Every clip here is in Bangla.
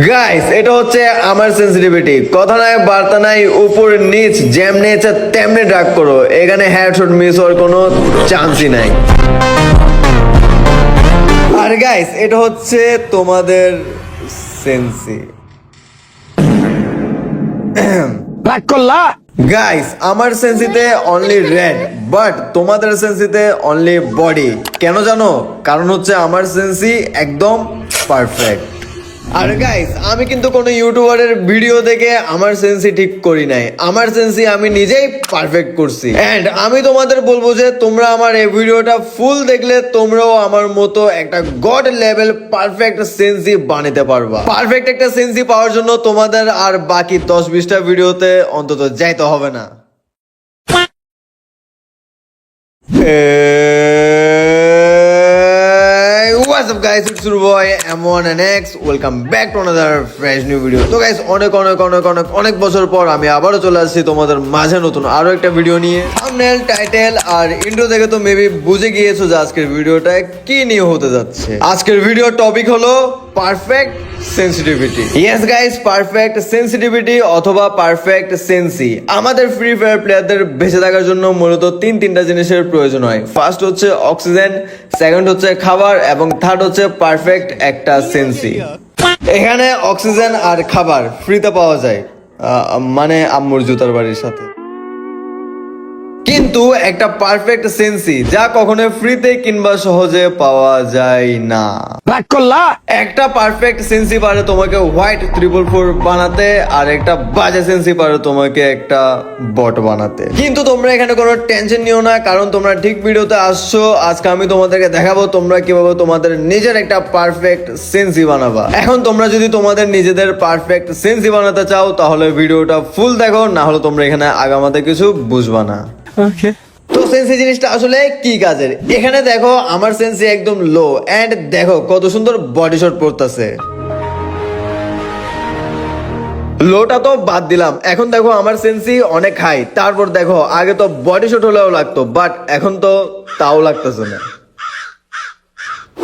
গাইস এটা হচ্ছে আমার সেন্সিটিভিটি, কথা নাই বার্তা নাই, উপর নিচ যেমনি ইচ্ছা তেমনি ড্রাগ করো, এখানে হেডশট মিস হওয়ার কোনো চান্সই নাই। আর গাইস এটা হচ্ছে তোমাদের সেন্সি। গাইস আমার সেন্সিতে অনলি রেড, বাট তোমাদের সেন্সিতে অনলি বডি। কেন জানো? কারণ হচ্ছে আমার সেন্সি একদম পারফেক্ট। আর গাইস আমি কিন্তু কোনো ইউটিউবারের ভিডিও দেখে আমার সেন্সি ঠিক করি নাই, আমার সেন্সি আমি নিজেই পারফেক্ট করছি। এন্ড আমি তোমাদের বলবো যে তোমরা আমার এই ভিডিওটা ফুল দেখলে তোমরাও আমার মতো একটা গড লেভেল পারফেক্ট সেন্সি বানাতে পারবা। পারফেক্ট একটা সেন্সি পাওয়ার জন্য তোমাদের আর বাকি 10-20টা ভিডিওতে অন্তত যাইতে হবে না। What's up guys, it's your boy M1NX. Welcome back to another fresh new video. তো guys অনেক বছর পর আমি আবারও চলে আসছি তোমাদের মাঝে নতুন আরো একটা ভিডিও নিয়ে। থাম্বনেল, টাইটেল আর ইন্ট্রো দেখে তো মেবি বুঝে গিয়েছো যে আজকের ভিডিওটা কি নিয়ে হতে যাচ্ছে। আজকের ভিডিওর টপিক হলো perfect sensitivity. Yes guys, perfect sensitivity অথবা পারফেক্ট সেন্সি আমাদের ফ্রি ফায়ার প্লেয়ারদের বেঁচে থাকার জন্য মূলত তিনটা জিনিসের প্রয়োজন হয়। ফার্স্ট হচ্ছে অক্সিজেন, সেকেন্ড হচ্ছে খাবার এবং থার্ড হচ্ছে পারফেক্ট একটা সেন্সি। এখানে অক্সিজেন আর খাবার ফ্রিতে পাওয়া যায়, মানে আম্মুর জুতার বাড়ির সাথে। কিন্তু একটা পারফেক্ট সেন্সি যা কখনো ফ্রিতে কিংবা সহজে পাওয়া যায় না। একটা পারফেক্ট সেন্সি পারে তোমাকে হোয়াইট 444 বানাতে, আর একটা বাজে সেন্সি পারে তোমাকে একটা বট বানাতে। কিন্তু তোমরা এখানে কোনো টেনশন নিও না, কারণ তোমরা ঠিক ভিডিওতে আসছো। আজকে আমি তোমাদেরকে দেখাবো তোমরা কিভাবে তোমাদের নিজের একটা পারফেক্ট সেন্সি বানাবা। এখন তোমরা যদি তোমাদের নিজেদের পারফেক্ট সেন্সি বানাতে চাও তাহলে ভিডিওটা ফুল দেখো, না হলে তোমরা এখানে আগামাতে কিছু বুঝবা না। তো সেন্সি জিনিসটা আসলে কি কাজের? এখানে দেখো আমার সেন্সি একদম লো, এন্ড দেখো কত সুন্দর বডি শট পড়তেছে। লোটা তো বাদ দিলাম, এখন দেখো আমার সেন্সি অনেক হাই। তারপর দেখো আগে তো বডি শট হলেও লাগতো, বাট এখন তো তাও লাগতেছে না।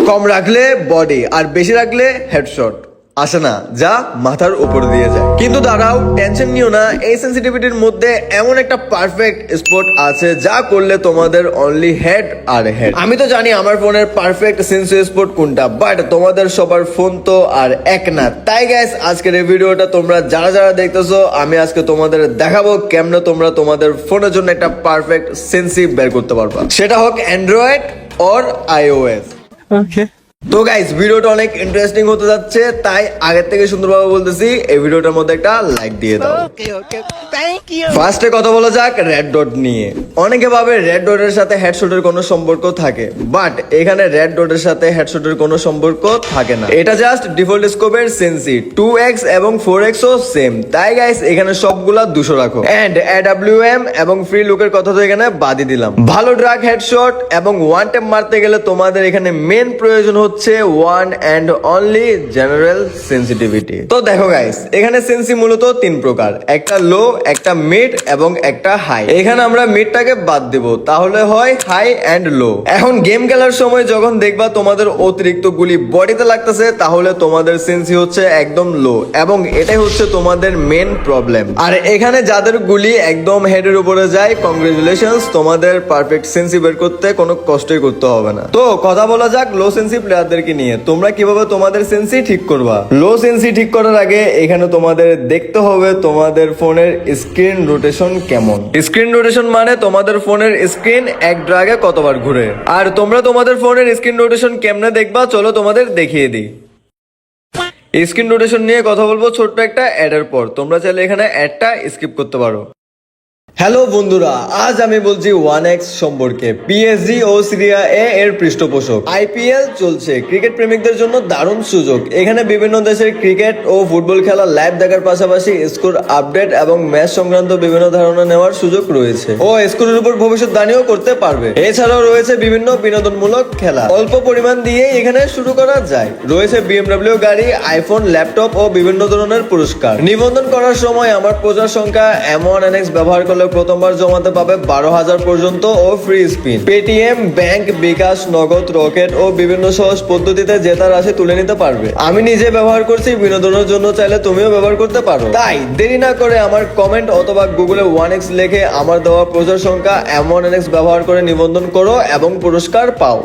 কম রাখলে বডি আর বেশি রাখলে হেডশট আসে না, যা মাথার উপর দিয়ে যায়। কিন্তু দাঁড়াও, টেনশন নিও না, এই সেন্সিটিভিটির মধ্যে এমন একটা পারফেক্ট স্পট আছে যা করলে তোমাদের অনলি হেড আর হেড। আমি তো জানি আমার ফোনের পারফেক্ট সেন্সি স্পট কোনটা, বাট তোমাদের সবার ফোন তো আর এক না। তাই গাইস আজকের এই ভিডিওটা তোমরা যারা দেখতেছো, আমি আজকে তোমাদের দেখাবো কেমনে তোমরা তোমাদের ফোনের জন্য একটা পারফেক্ট সেন্সি বের করতে পারবা, সেটা হোক অ্যান্ড্রয়েড অর iOS। তো গাইস ভিডিওটা অনেক ইন্টারেস্টিং হতে যাচ্ছে, তাই আগের থেকে সুন্দরভাবে বলতেছি এই ভিডিওটার মধ্যে একটা লাইক দিয়ে দাও। ফার্স্টে কথা বলা যাক রেড ডট নিয়ে। অনেকে ভাবে রেড ডটের সাথে হেডশটের কোনো সম্পর্ক থাকে, বাট এখানে রেড ডটের সাথে হেডশটের কোনো সম্পর্ক থাকে না। এটা জাস্ট ডিফল্ট স্কোপের সেন্সি, 2x এবং 4x ও সেম। তাই গাইস এখানে সবগুলা 200 রাখো। এন্ড AWM এবং ফ্রি লুকের কথা তো এখানে বাদই দিলাম। ভালো ড্রাগ হেডশট এবং ওয়ান ট্যাপ মারতে গেলে তোমাদের এখানে মেন প্রয়োজন হচ্ছে one and only general sensitivity. তো দেখো গাইস এখানে সেন্সি মূলত 3 প্রকার, একটা লো, একটা মিড এবং একটা হাই। এখানে আমরা মিডটাকে বাদ দেব, তাহলে হয় হাই এন্ড লো। এখন গেম খেলার সময় যখন দেখবা তোমাদের অতিরিক্ত গুলি বডিতে লাগতেছে, তাহলে তোমাদের সেন্সি হচ্ছে একদম লো, এবং এটাই হচ্ছে তোমাদের মেন প্রবলেম। আর এখানে যাদের গুলি একদম হেডের উপরে যায়, কংগ্রেচুলেশনস, তোমাদের পারফেক্ট সেন্সি বের করতে কোনো কষ্টই করতে হবে না। তো কথা বলা যাক লো সেন্সি প্লেয়ারদেরকে নিয়ে, তোমরা কিভাবে তোমাদের সেন্সি ঠিক করবা। লো সেন্সি ঠিক করার আগে এখানে তোমাদের দেখতে হবে তোমাদের ফোনের স্ক্রিন রোটেশন কেমন। স্ক্রিন রোটেশন মানে তোমাদের ফোনের স্ক্রিন এক ড্রাগে কতবার ঘুরে। আর তোমরা তোমাদের ফোনের স্ক্রিন রোটেশন কেমনে দেখবা, চলো তোমাদের দেখিয়ে দিই। স্ক্রিন রোটেশন নিয়ে কথা বলবো ছোট্ট একটা অ্যাডের পর, তোমরা চাইলে এখানে অ্যাডটা স্কিপ করতে পারো। হ্যালো বন্ধুরা, আজ আমি বলছি 1x সম্পর্কে। PSG ও সিরিয়া এ এর পৃষ্ঠপোষক। IPL চলছে, ক্রিকেট প্রেমিকদের জন্য দারুণ সুযোগ। এখানে বিভিন্ন দেশের ক্রিকেট ও ফুটবল খেলা লাইভ দেখার পাশাপাশি স্কোর আপডেট এবং ম্যাচ সংক্রান্ত বিভিন্ন ধারণা নেওয়ার সুযোগ রয়েছে, ও স্কোরের উপর ভবিষ্যৎবাণীও করতে পারবে। এছাড়াও রয়েছে বিভিন্ন বিনোদনমূলক খেলা, অল্প পরিমাণ দিয়ে এখানে শুরু করা যায়। রয়েছে BMW গাড়ি, আইফোন, ল্যাপটপ ও বিভিন্ন ধরনের পুরস্কার। নিবন্ধন করার সময় আমার প্রচার সংখ্যা M1NX ব্যবহার করলে প্রথমবার জমাতে পাবে 12,000 পর্যন্ত ও ফ্রি স্পিন। পেটিএম, ব্যাংক, বিকাশ, নগদ, রকেট ও বিভিন্ন সহজ পদ্ধতিতে জেতা রাশি তুলে নিতে পারবে। আমি নিজে ব্যবহার করছি, বিনোদনের জন্য চাইলে তুমিও ব্যবহার করতে পারো। তাই দেরি না করে আমার কমেন্ট অথবা গুগলে 1x লিখে আমার দেওয়া প্রচার সংখ্যা M1NX ব্যবহার করে নিবন্ধন করো এবং পুরস্কার পাও।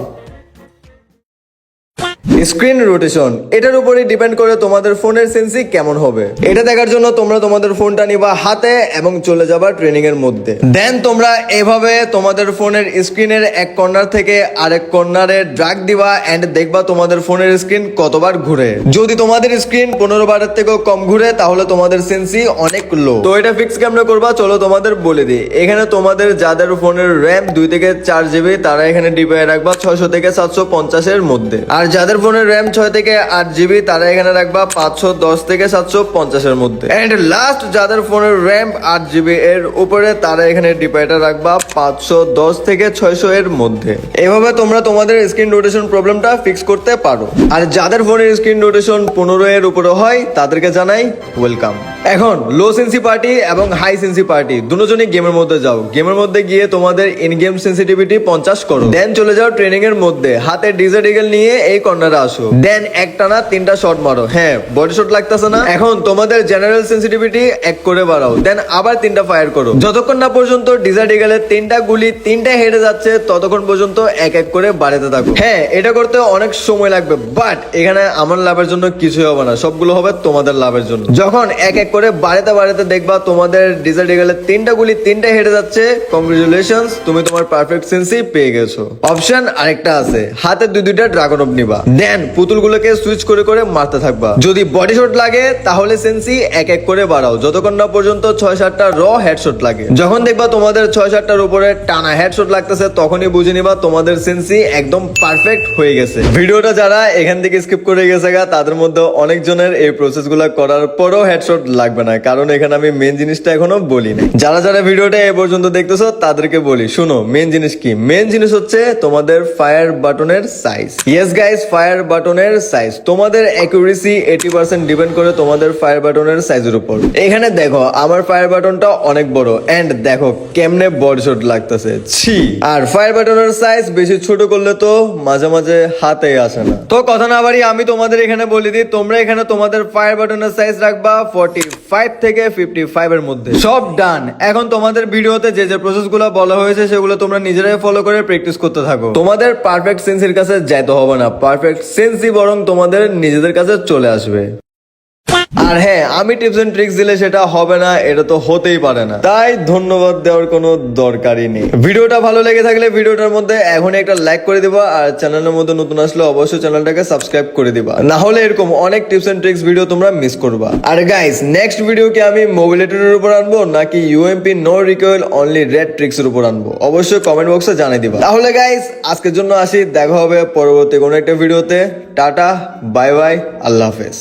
স্ক্রিন রোটেশন, এটার উপরেই ডিপেন্ড করে তোমাদের ফোনের সেন্সি কেমন হবে। এটা দেখার জন্য তোমরা তোমাদের ফোনটা নিবা হাতে এবং চলে যাবা ট্রেনিং এর মধ্যে। দেন তোমরা এভাবে তোমাদের ফোনের স্ক্রিনের এক কর্নার থেকে আরেক কর্নারে ড্রাগ দিবা এন্ড দেখবা তোমাদের ফোনের স্ক্রিন কতবার ঘুরে। যদি তোমাদের স্ক্রিন 15 বারের থেকেও কম ঘুরে তাহলে তোমাদের সেন্সি অনেক লো। তো এটা ফিক্স কেমনে করবা চলো তোমাদের বলে দিই। এখানে তোমাদের যাদের ফোনের র্যাম 2 থেকে 4 জিবি তারা এখানে ডিপায় রাখবা 600 থেকে 750 এর মধ্যে। আর যাদের ফোনের র্যাম 6 থেকে 8 জিবি তারা এখানে রাখবা 510 থেকে 750 এর মধ্যে। এন্ড লাস্ট যাদের ফোনের র্যাম 8 জিবি এর উপরে তারা এখানে ডিপাইটা রাখবা 510 থেকে 600 এর মধ্যে। এভাবে তোমরা তোমাদের স্ক্রিন রোটেশন প্রবলেমটা ফিক্স করতে পারো। আর যাদের ফোনের স্ক্রিন রোটেশন 15 এর উপরে হয় তাদেরকে জানাই ওয়েলকাম। এখন লো সেন্সি পার্টি এবং হাই সেন্সি পার্টি দুজনেই গেমের মধ্যে যাও। গেমের মধ্যে গিয়ে তোমাদের ইন গেম সেন্সিটিভিটি 50 করো। দেন চলে যাও ট্রেনিং এর মধ্যে, হাতে ডিজেট ইগল নিয়ে এই কর্নারে আসো। দেন একটানা 3টা শট মারো। হ্যাঁ, বডি শট লাগতেছে না? এখন তোমাদের জেনারেল সেন্সিটিভিটি 1 করে বাড়াও। দেন আবার 3টা ফায়ার করো। যতক্ষণ না পর্যন্ত ডিজেট ইগলের 3টা গুলি 3টা হেডে যাচ্ছে ততক্ষণ পর্যন্ত এক এক করে বাড়াতে থাকো। হ্যাঁ, এটা করতে অনেক সময় লাগবে, বাট এখানে আমার লাভের জন্য কিছুই হবে না, সবগুলো হবে তোমাদের লাভের জন্য। যখন এক এক করে বাড়াতে বাড়াতে দেখবা তোমাদের ডিজেট ইগলের 3টা গুলি 3টা হেডে যাচ্ছে, কংগ্রেচুলেশনস, তুমি তোমার পারফেক্ট সেন্সি পেয়ে গেছো। অপশন আরেকটা আছে, হাতে দুইটা ড্রাগন অফ নিবা। দেন পুতুলগুলোকে সুইচ করে করে মারতে থাকবা। যদি বডি শট লাগে তাহলে সেন্সি এক এক করে বাড়াও যতক্ষণ না পর্যন্ত 6-7টা র হেডশট লাগে। যখন দেখবা তোমাদের 6-7টার উপরে টানা হেডশট লাগতেছে তখনই বুঝে নিবা তোমাদের সেন্সি একদম পারফেক্ট হয়ে গেছে। ভিডিওটা যারা এখান থেকে স্কিপ করে গেছে তাদের মধ্যে অনেকজনের এই প্রসেস গুলা করার পরও হেডশট লাগবে না, কারণ এখানে আমি মেন জিনিসটা এখনো বলি নাই। যারা যারা ভিডিওটা এ পর্যন্ত দেখতেছো তাদেরকে বলি, শুনো মেন জিনিস কি। মেন জিনিস হচ্ছে তোমাদের ফায়ার বাটনের সাইজ। ইয়েস গাইস, ফায়ার বাটনের সাইজ। তোমাদের অ্যাকুরেসি 80% ডিপেন্ড করে তোমাদের ফায়ার বাটনের সাইজের উপর। এখানে দেখো আমার ফায়ার বাটনটা অনেক বড় এন্ড দেখো কেমনে বডি শট লাগতেছে, ছি। আর ফায়ার বাটনের সাইজ বেশি ছোট করলে তো মাঝে মাঝে হাতে আসে না। তো কথা না বাড়ি আমি তোমাদের এখানে বলে দিই, তোমরা এখানে তোমাদের ফায়ার বাটনের সাইজ রাখবা 45 থেকে 55 এর মধ্যে। সব ডান। এখন তোমাদের ভিডিওতে যে যে প্রসেস গুলো বলা হয়েছে সেগুলো তোমরা নিজেরাই ফলো করে প্র্যাকটিস করতে থাকো। তোমাদের পারফেক্ট সেন্সির কাছে যাইতে হবে না, পারফেক্ট সেন্সি বরং তোমাদের নিজেদের কাছে চলে আসবে। আর হ্যাঁ, আমি টিপস এন্ড ট্রিক্স দিলে সেটা হবে না, এটা তো হতেই পারে না, তাই ধন্যবাদ দেওয়ার কোনো দরকারই নেই। ভিডিওটা ভালো লেগে থাকলে ভিডিওটার মধ্যে এখনই একটা লাইক করে দিবা, আর চ্যানেলের মধ্যে নতুন আসলে অবশ্যই চ্যানেলটাকে সাবস্ক্রাইব করে দিবা, না হলে এরকম অনেক টিপস এন্ড ট্রিক্স ভিডিও তোমরা মিস করবা। আর গাইস, নেক্সট ভিডিও কি আমি মোবিলিটির উপর আনবো নাকি UMP no recoil only red tricks এর উপর আনবো অবশ্যই কমেন্ট বক্সে জানিয়ে দিবা। তাহলে গাইস আজকের জন্য আসি, দেখা হবে পরবর্তী কোনো একটা ভিডিওতে। টাটা, বাই বাই, আল্লাহ হাফেজ।